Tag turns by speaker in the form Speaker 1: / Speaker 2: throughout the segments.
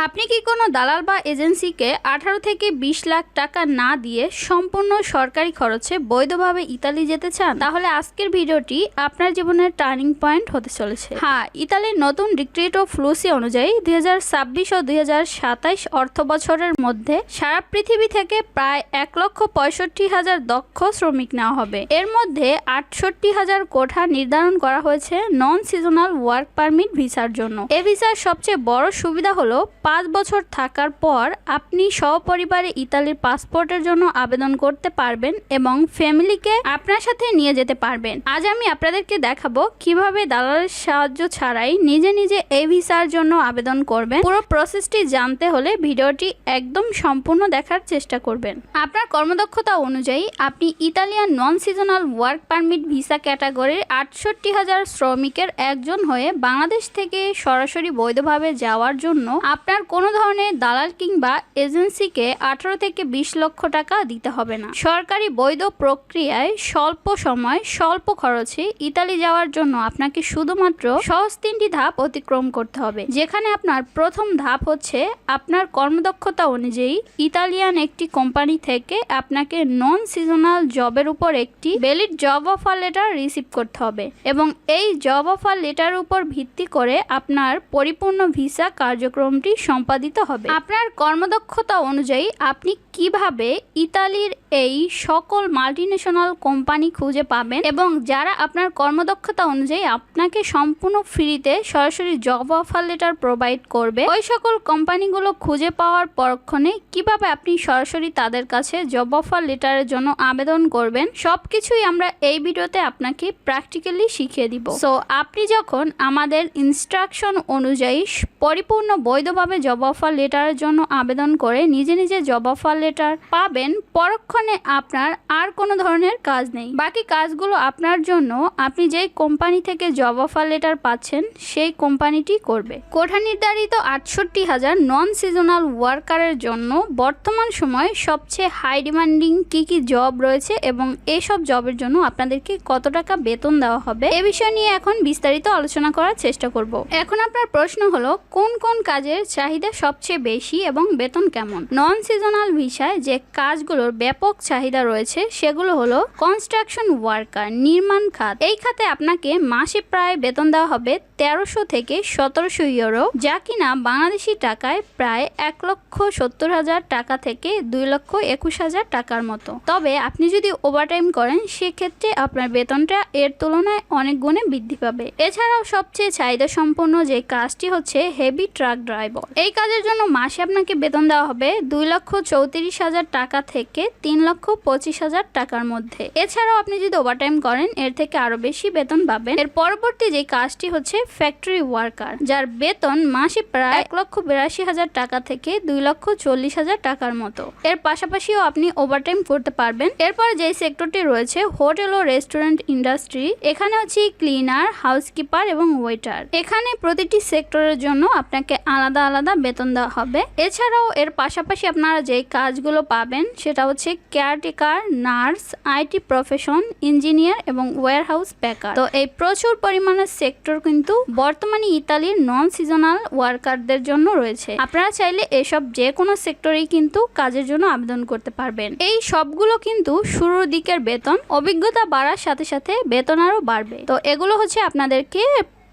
Speaker 1: আপনি কি কোনো দালাল বা এজেন্সিকে 18 থেকে 20 লাখ টাকা না দিয়ে সম্পূর্ণ সরকারি খরচে বৈধভাবে ইতালি যেতে চান? তাহলে আজকের ভিডিওটি আপনার জীবনের টার্নিং পয়েন্ট হতে চলেছে। হ্যাঁ, ইতালির নতুন ডিক্রিটো ফ্লুসি অনুযায়ী 2026 ও 2027 অর্থ বছরের মধ্যে সারা পৃথিবী থেকে প্রায় 1,65,000 দক্ষ শ্রমিক নেওয়া হবে। এর মধ্যে 68,000 কোঠা নির্ধারণ করা হয়েছে নন সিজনাল ওয়ার্ক পারমিট ভিসার জন্য। এই ভিসার সবচেয়ে বড় সুবিধা হলো 5 বছর থাকার পর আপনি সপরিবারে ইতালির পাসপোর্টের জন্য আবেদন করতে পারবেন এবং ফ্যামিলিকে আপনার সাথে নিয়ে যেতে পারবেন। আজ আমি আপনাদেরকে দেখাবো কিভাবে দালালের সাহায্য ছাড়াই নিজে নিজে এই ভিসার জন্য আবেদন করবেন। পুরো প্রসেসটি জানতে হলে ভিডিওটি একদম সম্পূর্ণ দেখার চেষ্টা করবেন। আপনার কর্মদক্ষতা অনুযায়ী আপনি Italian non seasonal work permit visa ক্যাটাগরির 68,000 শ্রমিকের একজন হয়ে বাংলাদেশ থেকে সরাসরি বৈধভাবে যাওয়ার জন্য আপনার কোনো ধরনের দালাল কিংবা এজেন্সিকে 18 থেকে 20 লক্ষ টাকা দিতে হবে না। সরকারি বৈধ প্রক্রিয়ায় স্বল্প সময় স্বল্প খরচে ইতালি যাওয়ার জন্য আপনাকে শুধুমাত্র সহজ 3টি ধাপ অতিক্রম করতে হবে, যেখানে আপনার প্রথম ধাপ হচ্ছে আপনার কর্মদক্ষতা অনুযায়ী ইতালিয়ান একটি কোম্পানি থেকে আপনাকে নন সিজনাল জবের উপর একটি valid job offer letter receive করতে হবে এবং এই জব অফার লেটার উপর ভিত্তি করে আপনার পরিপূর্ণ ভিসা কার্যক্রমটি সম্পাদিত হবে। আপনার কর্মদক্ষতা অনুযায়ী আপনি কিভাবে ইতালির এই সকল মাল্টিন্যাশনাল কোম্পানি খুঁজে পাবেন এবং যারা আপনার কর্মদক্ষতা অনুযায়ী আপনাকে সম্পূর্ণ ফ্রিতে সরাসরি জব অফার লেটার প্রোভাইড করবে, ওই সকল কোম্পানিগুলো খুঁজে পাওয়ার পরক্ষণে কিভাবে আপনি সরাসরি তাদের কাছে জব অফার লেটারের জন্য আবেদন করবেন, সবকিছুই আমরা এই ভিডিওতে আপনাকে প্র্যাকটিক্যালি শিখিয়ে দিব। সো আপনি যখন আমাদের ইনস্ট্রাকশন অনুযায়ী পরিপূর্ণ বৈধভাবে জব অফার লেটারের জন্য আবেদন করে নিজে নিজে জব অফার লেটার পাবেন, পরক্ষণে আপনার আর কোনো ধরনের কাজ নেই। বাকি কাজগুলো আপনার জন্য আপনি যেই কোম্পানি থেকে জব অফার লেটার পাচ্ছেন সেই কোম্পানিটি করবে। কোঠা নির্ধারিত 68,000 নন সিজনাল ওয়ার্কারের জন্য বর্তমান সময়ে সবচেয়ে হাই ডিমান্ডিং কি কি জব রয়েছে এবং এইসব জবের জন্য আপনাদেরকে কত টাকা বেতন দেওয়া হবে এ বিষয় নিয়ে এখন বিস্তারিত আলোচনা করার চেষ্টা করব। এখন আপনার প্রশ্ন হলো কোন কোন কাজের চাহিদা সবচেয়ে বেশি এবং বেতন কেমন? নন সিজনাল ভিসায় যে কাজগুলোর ব্যাপক চাহিদা রয়েছে সেগুলো হলো কনস্ট্রাকশন ওয়ার্কার, নির্মাণ খাত। এই খাতে আপনাকে মাসে প্রায় বেতন দেওয়া হবে 1300 থেকে 1700 ইউরো, যা কিনা বাংলাদেশি টাকায় প্রায় 1,70,000 টাকা থেকে 2,21,000 টাকার মতো। তবে আপনি যদি ওভারটাইম করেন সেক্ষেত্রে আপনার বেতনটা এর তুলনায় অনেক গুণে বৃদ্ধি পাবে। এছাড়াও সবচেয়ে চাহিদা সম্পন্ন যে কাজটি হচ্ছে হেভি ট্রাক ড্রাইভার। এই কাজের জন্য মাসে আপনাকে বেতন দেওয়া হবে 2,34,000 টাকা থেকে 3,25,000 টাকার মধ্যে। এছাড়াও আপনি যদি ওভারটাইম করেন এর থেকে আরো বেশি বেতন পাবেন। এর পরবর্তী যে কাজটি হচ্ছে ফ্যাক্টরি ওয়ার্কার, যার বেতন মাসে প্রায় 1,82,000 টাকা থেকে 2,40,000 টাকার মতো। এর পাশাপাশিও আপনি ওভারটাইম করতে পারবেন। এরপর যে সেক্টরটি রয়েছে হোটেল ও রেস্টুরেন্ট ইন্ডাস্ট্রি, এখানে হচ্ছে ক্লিনার, হাউসকিপার এবং ওয়েটার। এখানে প্রতিটি সেক্টরের জন্য আপনাকে আলাদা আলাদা বেতন দেওয়া হবে। এছাড়াও এর পাশাপাশি আপনারা যে কাজগুলো পাবেন সেটা হচ্ছে caretaker, nurse, IT profession, engineer এবং ওয়্যারহাউস প্যাকার। তো এই প্রচুর পরিমাণের সেক্টর কিন্তু বর্তমানে ইতালির নন সিজনাল ওয়ার্কারদের জন্য রয়েছে। আপনারা চাইলে এসব যে কোনো সেক্টরেই কিন্তু কাজের জন্য আবেদন করতে পারবেন। এই সবগুলো কিন্তু শুরুর দিকের বেতন, অভিজ্ঞতা বাড়ার সাথে সাথে বেতন আরও বাড়বে। তো এগুলো হচ্ছে আপনাদেরকে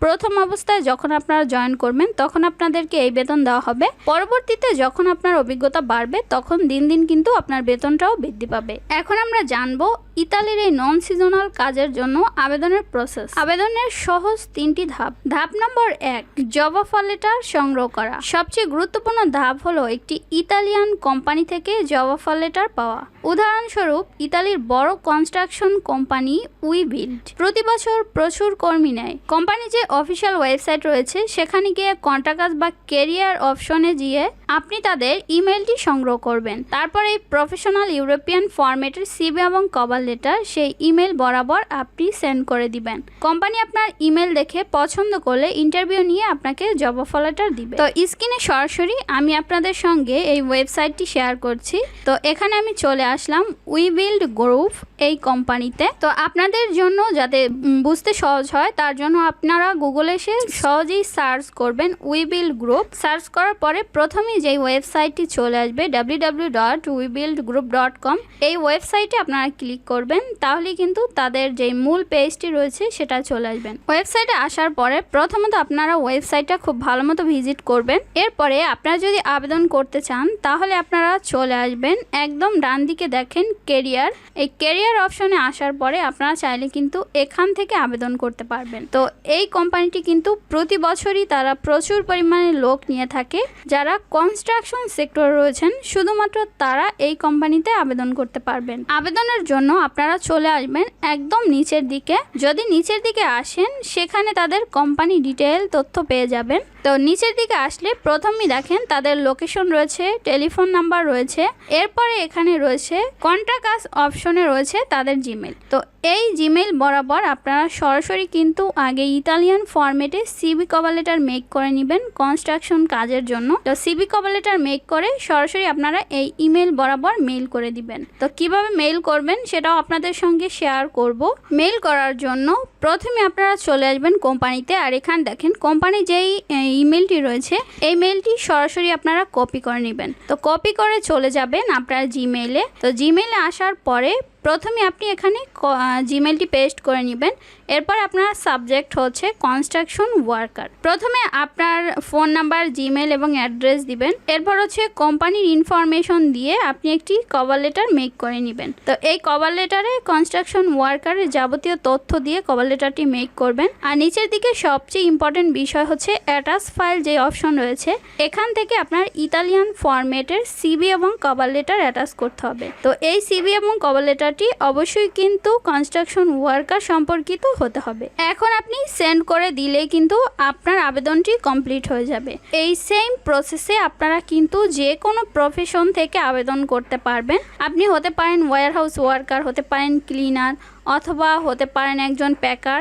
Speaker 1: প্রথম অবস্থায় যখন আপনারা জয়েন করবেন তখন আপনাদেরকে এই বেতন দেওয়া হবে। পরবর্তীতে যখন আপনার অভিজ্ঞতা বাড়বে তখন দিন দিন কিন্তু আপনার বেতনটাও বৃদ্ধি পাবে। এখন আমরা জানবো ইতালির এই নন সিজনাল কাজের জন্য আবেদনের প্রসেস। আবেদনের সহজ 3টি ধাপ। ধাপ নম্বর 1, জব অফার লেটার সংগ্রহ করা। সবচেয়ে গুরুত্বপূর্ণ ধাপ হলো একটি ইতালিয়ান কোম্পানি থেকে জব অফার লেটার পাওয়া। উদাহরণস্বরূপ ইতালির বড় কনস্ট্রাকশন কোম্পানি উইবিল্ড প্রতি বছর প্রচুর কর্মী নেয়। কোম্পানি যে অফিসিয়াল ওয়েবসাইট রয়েছে সেখানে গিয়ে কন্ট্রাক্ট বা ক্যারিয়ার অপশনে গিয়ে আপনি তাদের ইমেলটি সংগ্রহ করবেন। তারপর এই প্রফেশনাল ইউরোপিয়ান ফরম্যাটের সিভি এবং কভার লেটার সেই ইমেল বরাবর আপনি সেন্ড করে দিবেন। কোম্পানি আপনার ইমেল দেখে পছন্দ করলে ইন্টারভিউ নিয়ে আপনাকে জব অফার লেটার দিবে। তো স্ক্রিনে সরাসরি আমি আপনাদের সঙ্গে এই ওয়েবসাইটটি শেয়ার করছি। তো এখানে আমি চলে আসলাম উইবিল্ড গ্রুপ এই কোম্পানিতে। তো আপনাদের জন্য যাতে বুঝতে সহজ হয় তার জন্য আপনারা গুগলে এসে সহজেই সার্চ করবেন উইবিল্ড গ্রুপ। সার্চ করার পরে প্রথমেই যেই ওয়েবসাইটটি চলে আসবে www.webuildgroup.com, এই ওয়েবসাইটে আপনারা ক্লিক করবেন, তাহলে কিন্তু তাদের যে মূল পেজটি রয়েছে সেটা চলে আসবেন। ওয়েবসাইটে আসার পরে প্রথমত আপনারা ওয়েবসাইটটা খুব ভালো মতো ভিজিট করবেন। এরপরে আপনারা যদি আবেদন করতে চান তাহলে আপনারা চলে আসবেন একদম ডান দিকে দেখেন কেরিয়ার, এই কেরিয়ার অপশনে আসার পরে আপনারা চাইলে কিন্তু এখান থেকে আবেদন করতে পারবেন। তো এই কোম্পানিটি কিন্তু প্রতি বছরই তারা প্রচুর পরিমাণে লোক নিয়ে থাকে, যারা কনস্ট্রাকশন সেক্টরে রয়েছেন শুধুমাত্র তারা এই কোম্পানিতে আবেদন করতে পারবেন। আবেদনের জন্য আপনারা চলে আসবেন একদম নিচের দিকে। যদি নিচের দিকে আসেন সেখানে তাদের কোম্পানি ডিটেইল তথ্য পেয়ে যাবেন। তো নিচের দিকে আসলে প্রথমেই দেখেন তাদের লোকেশন রয়েছে, টেলিফোন নাম্বার রয়েছে, এরপরে এখানে রয়েছে কন্ট্যাক্ট আস অপশনে রয়েছে তাদের জিমেল। তো এই জিমেল বরাবর আপনারা সরাসরি কিন্তু আগে ইতালিয়ান ফরম্যাটে সিভি কভার লেটার মেক করে নেবেন কনস্ট্রাকশন কাজের জন্য। তো সিভি কভার লেটার মেক করে সরাসরি আপনারা এই ইমেল বরাবর মেইল করে দিবেন। তো কিভাবে মেইল করবেন সেটাও আপনাদের সঙ্গে শেয়ার করব। মেইল করার জন্য প্রথমে আপনারা চলে আসবেন কোম্পানিতে, আর এখানে দেখেন কোম্পানি যেই ইমেলটি রয়েছে এই মেইলটি সরাসরি আপনারা কপি করে নেবেন। তো কপি করে চলে যাবেন আপনার জিমেইলে। তো জিমেইলে আসার পরে প্রথমে আপনি এখানে জিমেলটি পেস্ট করে নেবেন। এরপর আপনার সাবজেক্ট হচ্ছে কনস্ট্রাকশন ওয়ার্কার। প্রথমে আপনার ফোন নাম্বার, জিমেল এবং অ্যাড্রেস দিবেন। এরপর হচ্ছে কোম্পানির ইনফরমেশন দিয়ে আপনি একটি কভার লেটার মেক করে নেবেন। তো এই কভার লেটারে কনস্ট্রাকশন ওয়ার্কারের যাবতীয় তথ্য দিয়ে কভার লেটারটি মেক করবেন। আর নিচের দিকে সবচেয়ে ইম্পর্টেন্ট বিষয় হচ্ছে অ্যাটাচ ফাইল যে অপশন রয়েছে, এখান থেকে আপনার ইতালিয়ান ফরম্যাটের সিভি এবং কভার লেটার অ্যাটাচ করতে হবে। তো এই সিভি এবং কভার লেটার অবশ্যই কিন্তু কনস্ট্রাকশন ওয়ার্কার সম্পর্কিত হতে হবে। এখন আপনি সেন্ড করে দিলে কিন্তু আপনার আবেদনটি কমপ্লিট হয়ে যাবে। এই সেম প্রসেসে আপনারা কিন্তু যে কোনো প্রফেশন থেকে আবেদন করতে পারবেন। আপনি হতে পারেন ওয়্যারহাউস ওয়ার্কার, হতে পারেন ক্লিনার, অথবা হতে পারেন একজন প্যাকার।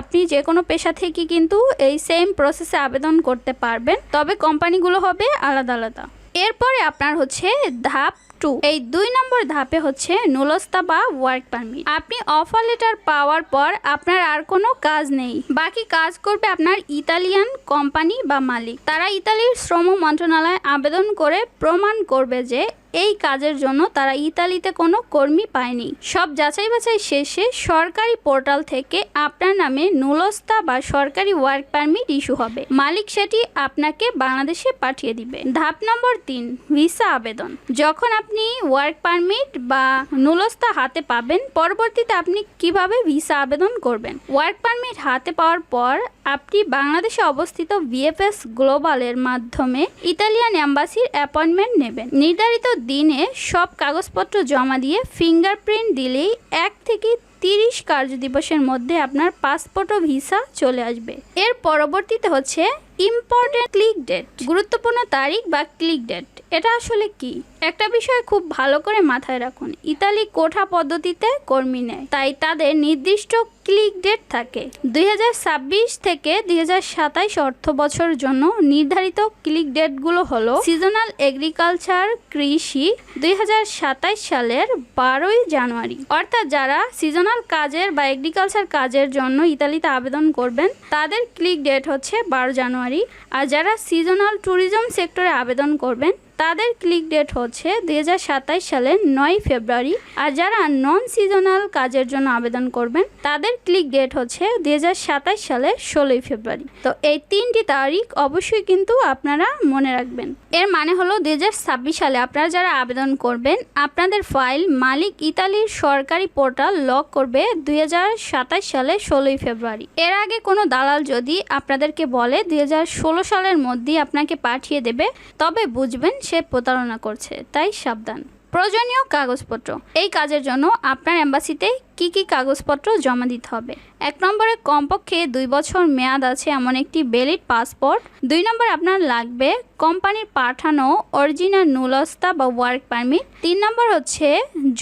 Speaker 1: আপনি যে কোনো পেশা থেকে কিন্তু এই সেম প্রসেসে আবেদন করতে পারবেন, তবে কোম্পানিগুলো হবে আলাদা আলাদা। এরপরে আপনার হচ্ছে ধাপ 2, এই 2 নম্বর ধাপে হচ্ছে নুলস্তা বা ওয়ার্ক পারমিট। আপনি অফার লেটার পাওয়ার পর আপনার আর কোনো কাজ নেই, বাকি কাজ করবে আপনার ইতালিয়ান কোম্পানি বা মালিক। তারা ইতালির শ্রম মন্ত্রণালয়ে আবেদন করে প্রমাণ করবে যে এই কাজের জন্য তারা ইতালিতে কোনো কর্মী পায়নি। সব যাচাই বাছাই শেষে সরকারি পোর্টাল থেকে আপনার নামে নুলস্তা বা সরকারি ওয়ার্ক পারমিট ইস্যু হবে। মালিক সেটি আপনাকে বাংলাদেশে পাঠিয়ে দিবে। ধাপ নম্বর 3, ভিসা আবেদন। যখন আপনি ওয়ার্ক পারমিট বা নুলস্তা হাতে পাবেন, পরবর্তীতে আপনি কিভাবে ভিসা আবেদন করবেন। ওয়ার্ক পারমিট হাতে পাওয়ার পর আপনি বাংলাদেশে অবস্থিত ভিএফএস গ্লোবালের মাধ্যমে ইতালিয়ান এম্বাসির অ্যাপয়েন্টমেন্ট নেবেন। নির্ধারিত দিনে সব কাগজপত্র জমা দিয়ে ফিঙ্গারপ্রিন্ট দিলেই 1 থেকে 30 কার্য দিবসের মধ্যে আপনার পাসপোর্ট ও ভিসা চলে আসবে। এর পরবর্তীতে হচ্ছে ইম্পর্টেন্ট ক্লিক ডেট, গুরুত্বপূর্ণ তারিখ বা ক্লিক ডেট। এটা আসলে কি? একটা বিষয় খুব ভালো করে মাথায় রাখুন, ইতালি কোঠা পদ্ধতিতে কর্মী নেয়, তাই তাদের নির্দিষ্ট ক্লিক ডেট থাকে। 2026 থেকে 2027 অর্থ বছরের জন্য নির্ধারিত ক্লিক ডেটগুলো হলো সিজনাল এগ্রিকালচার কৃষি 2027 সালের 12ই জানুয়ারি। অর্থাৎ যারা সিজনাল কাজের বা এগ্রিকালচার কাজের জন্য ইতালিতে আবেদন করবেন তাদের ক্লিক ডেট হচ্ছে 12 জানুয়ারি। আর যারা সিজনাল ট্যুরিজম সেক্টরে আবেদন করবেন তাদের ক্লিক ডেট হচ্ছে 2027 সালের 9 ফেব্রুয়ারি। আর যারা নন সিজনাল কাজের জন্য আবেদন করবেন তাদের ক্লিক ডেট হচ্ছে 2027 সালের 16 ফেব্রুয়ারি। তো এই 3টি তারিখ অবশ্যই কিন্তু আপনারা মনে রাখবেন। এর মানে হলো 2026 সালে আপনারা যারা আবেদন করবেন আপনাদের ফাইল মালিক ইতালির সরকারি পোর্টাল লক করবে 2027 সালের 16 ফেব্রুয়ারি। এর আগে কোনো দালাল যদি আপনাদেরকে বলে 2016 সালের মধ্যেই আপনাকে পাঠিয়ে দেবে, তবে বুঝবেন সে প্রতারণা করছে, তাই সাবধান। প্রয়োজনীয় কাগজপত্র। এই কাজের জন্য আপনার এম্বাসিতে কি কি কাগজপত্র জমা দিতে হবে। 1 নম্বরে কমপক্ষে 2 বছর মেয়াদ আছে এমন একটি ভ্যালিড পাসপোর্ট। 2 নম্বরে আপনার লাগবে কোম্পানির পাঠানো অরিজিনাল নুলস্তা বা ওয়ার্ক পারমিট। 3 নম্বর হচ্ছে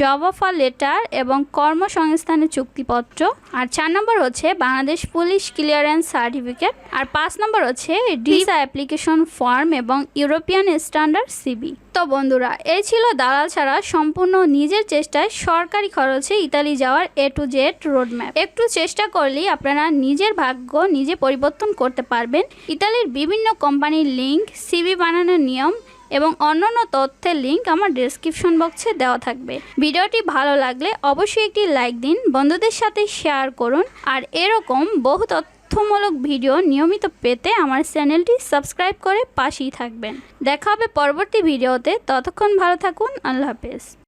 Speaker 1: জব অফার লেটার এবং কর্মসংস্থানের চুক্তিপত্র। আর 4 নম্বর হচ্ছে বাংলাদেশ পুলিশ ক্লিয়ারেন্স সার্টিফিকেট। আর 5 নম্বর হচ্ছে ভিসা অ্যাপ্লিকেশন ফর্ম এবং ইউরোপিয়ান স্ট্যান্ডার্ড সিবি। তো বন্ধুরা, এই ছিল দালাল ছাড়া সম্পূর্ণ নিজের চেষ্টায় সরকারি খরচে ইতালি যাওয়ার A to Z রোডম্যাপ। একটু চেষ্টা করলেই আপনারা নিজের ভাগ্য নিজে পরিবর্তন করতে পারবেন। ইতালির বিভিন্ন কোম্পানির লিঙ্ক, সিভি বানানোর নিয়ম এবং অন্যান্য তথ্যের লিঙ্ক আমার ডেসক্রিপশন বক্সে দেওয়া থাকবে। ভিডিওটি ভালো লাগলে অবশ্যই একটি লাইক দিন, বন্ধুদের সাথে শেয়ার করুন। আর এরকম বহু তথ্যমূলক ভিডিও নিয়মিত পেতে আমার চ্যানেলটি সাবস্ক্রাইব করে পাশেই থাকবেন। দেখা হবে পরবর্তী ভিডিওতে। ততক্ষণ ভালো থাকুন। আল্লাহ হাফেজ।